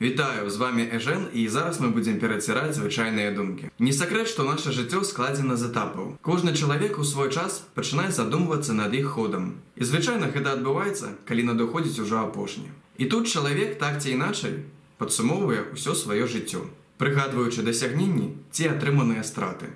Вітаю, з вами Ежен, і зараз ми будемо перацірати звичайні думки. Не секрет, що наше життя складено з етапів. Кожен чоловік у свій час починає задумуватися над їх ходом. І звичайно, це відбувається, коли надоходить уже опошнє. І тут чоловік так чи інакше підсумовує усе своє життя, пригадуючи досягнення ці отримані страти.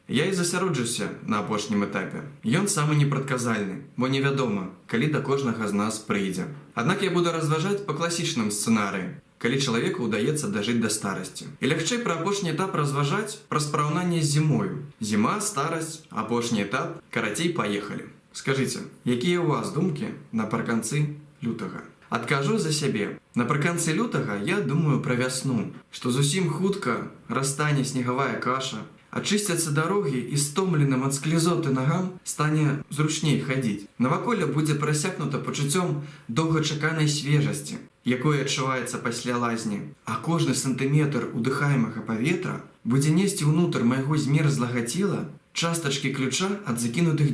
Я і засяроджуся на опошнім етапі. Ён самий непредказальний, бо невідомо, коли до кожного з нас прийде. Однак я буду розважати по класичному сценарію, коли чоловіку удається дожити до старості. І легче про опошній етап розважати про справляння з зимою. Зима, старость, опошній етап, коротей, поїхали. Скажіть, які у вас думки наприкінці лютого? Откажу за себе. Наприкінці лютого я думаю про весну, що зовсім хутко розтане снігова каша, очистяться дороги і стомленим від склізоти ногам стане зручней ходити. Навколо буде просякнуто почуттям довгочеканої свіжості, якої відчувається після лазні, а кожен сантиметр удихаємого повітря буде нести внутрь моєго змерзлого тіла часточки ключа від закинутих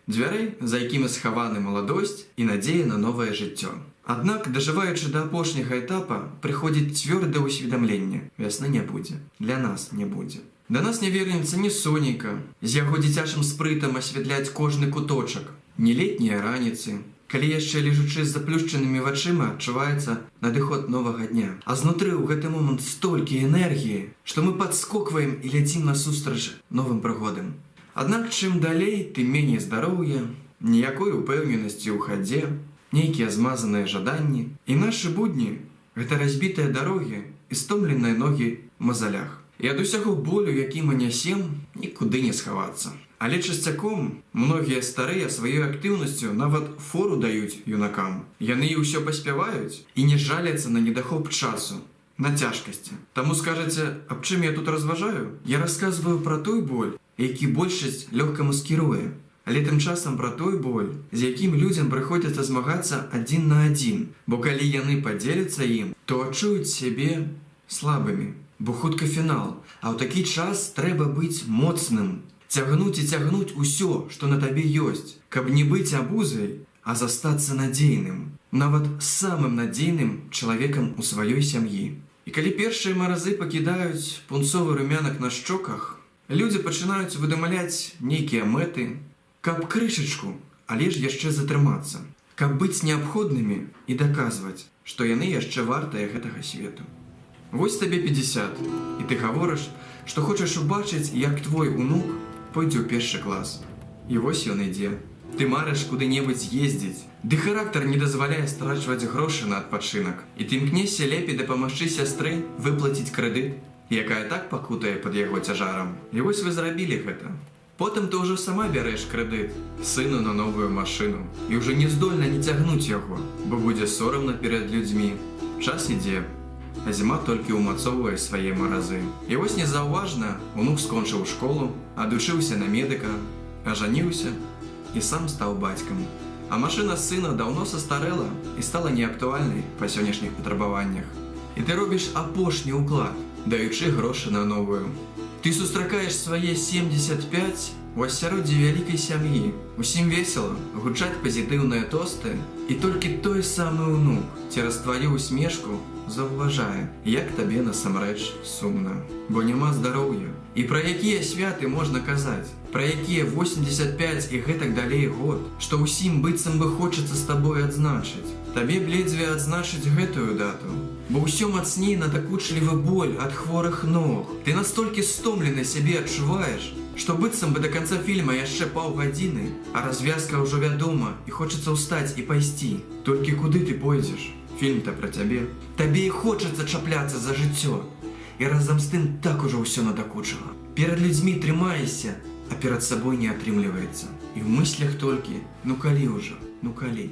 дверей, за якими схована молодость і надія на нове життя. Однак, доживаючи до опошнього етапу, приходить тверде усвідомлення – весни не буде, для нас не буде. До нас не вернется ні Сонька, з його дитячим спритом освітлять кожний куточок, ні літні раниці, коли ще лежачи з заплющеними очима, відчувається надиход нового дня. А знутри у цей момент стільки енергії, що ми підскокуємо і летим насустрач новим пригодам. Однак, чим далі, тим менше здоров'я, ніякої упевненості у ході, ніякі змазані жадання. І наші будні – це розбиті дороги і стомлені ноги в мозолях. І від усього болю, який ми несем, нікуди не сховатися. Але частяком многие старые своєю активністю навіть фору дають юнакам. Яны і все поспівають і не жаляться на недохоп часу, на тяжкості. Тому скажете, об чим я тут розважаю? Я розказую про той боль, який більшість легко маскирує. Але тим часом про той боль, з яким людям приходиться змагатися один на один. Бо коли яны поділяться їм, то відчують себе слабими. Бо хутко фінал, а в такий час треба бути моцним. Тягнуть і тягнуть усе, що на тобі єсть, каб не бути обузою, а застатися надійним. Навіть самим надійним чоловіком у своїй сім'ї. І коли перші морози покидають пунцовий рум'янок на щоках, люди починають видумляти неякі мети, каб кришечку, але ж ще затриматися, каб бути необхідними і доказувати, що вони ще варті цього світу. Ось тобі 50, і ти говориш, що хочеш убачити, як твій онук пойде у перший клас. І ось він іде. Ти мариш куди-небудь з'їздити, де характер не дозволяє страчувати гроші на відпочинок. І ти мкнешся лепі допомогти сестрі виплатити кредит, яка і так покутає під його тяжаром. І ось ви зробили це. Потім ти вже сама береш кредит сину на нову машину. І вже не здольна не тягнути його, бо буде соромно перед людьми. Час іде. А зима тільки умацовує свої морози. І ось незауважно онук скончив школу, одучився на медика, оженився і сам став батьком. А машина сина давно состарела і стала неактуальною по сьогоднішніх потребуваннях. І ти робиш опошній уклад, даючи гроші на нову. Ти зустрічаєш своє 75 в осередді великої сім'ї. Усім весело, гучать позитивні тости, і тільки той самий онук через твою усмішку зауважає, як тобі насамреч сумно. Бо нема здоров'я. І про які святи можна казати? Про які 85 і гетак далі год, що усім бицем би хочеться з тобою відзначити. Тобі б ледве відзначити гетую дату. Бо усьо мацній надокучлива боль від хворих ног. Ти настільки стомлений себе відчуваєш, що бицем би до кінця фільму ще півгодини, а розв'язка вже відома і хочеться встати і пойти. Тільки куди ти пойдеш? Фільм-то про тебе. Тобі і хочеться чіплятися за життя. І разом з тим так уже все надокучило. Перед людьми тримаєшся, а перед собою не отримлюється. І в мислях тільки, ну коли уже, ну коли.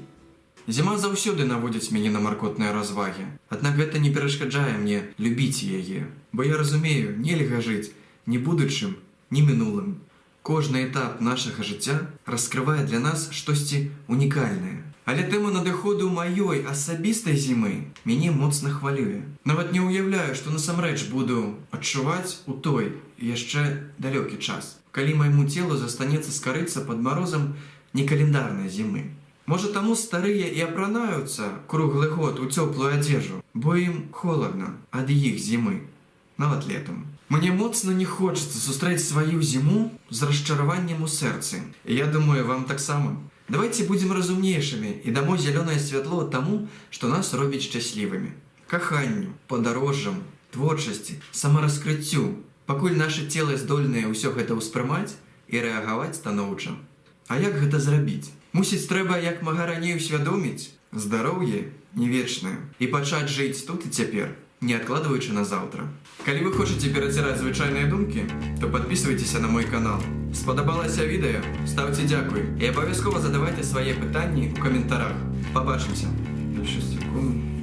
Зима завсюди наводить мене на маркотні розваги. Однак це не перешкоджає мені любити її. Бо я розумію, нельзя жити ні будучим, ні минулим. Кожен етап нашого життя розкриває для нас щось унікальне. Але тема надоходу моєї особистої зими мене моцно хвилює. Навіть не уявляю, що насамреч буду відчувати у той ще далекий час, коли моєму тілу застанеться скоритися під морозом не календарної зими. Можа таму старыя і апранаюцца круглы год у цёплую адзежу, бо ім холодна ад іх зімы, нават летам. Мне моцна не хочацца сустрэць сваю зіму з расчараваннем у сэрцы. І я думаю, вам таксама. Давайте будзем разумнейшымі і дамо зялёнае святло таму, што нас робіць шчаслівымі. Каханню, падарожжам, творчасці, самараскрыццю, пакуль нашы целы здольныя ўсё гэта ўспрымаць і рэагаваць станоўча. А як гэта зрабіць? Мусіць, трэба як мага раней усвядоміць, здароўе не вечнае, і пачаць жыць тут і цяпер, не адкладваючы на заўтра. Калі вы хочаце пераціраць звычайныя думкі, то подписывайтеся на мой канал. Спадабалася відэо? Ставце дзякуй і абавязкова задавайце свае пытанні ў каментарах. Пабачымся. 6 секунд.